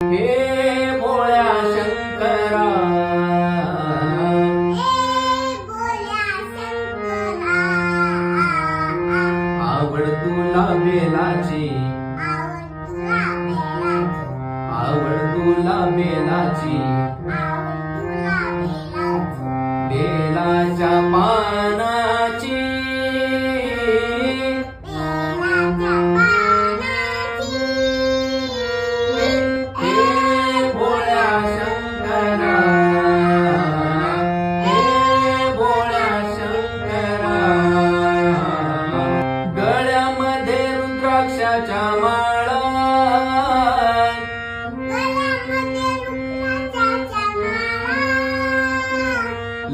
हे भोळ्या शंकरा, आवड तुला बेलाची, आवड तुला बेलाची, बेलाच्या पानाची, हे भोळ्या शंकरा, हे भोळ्या शंकरा, गळ्यामध्ये रुद्राक्षाच्या माळा,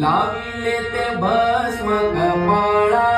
लाविले ते भस्म कपाळा,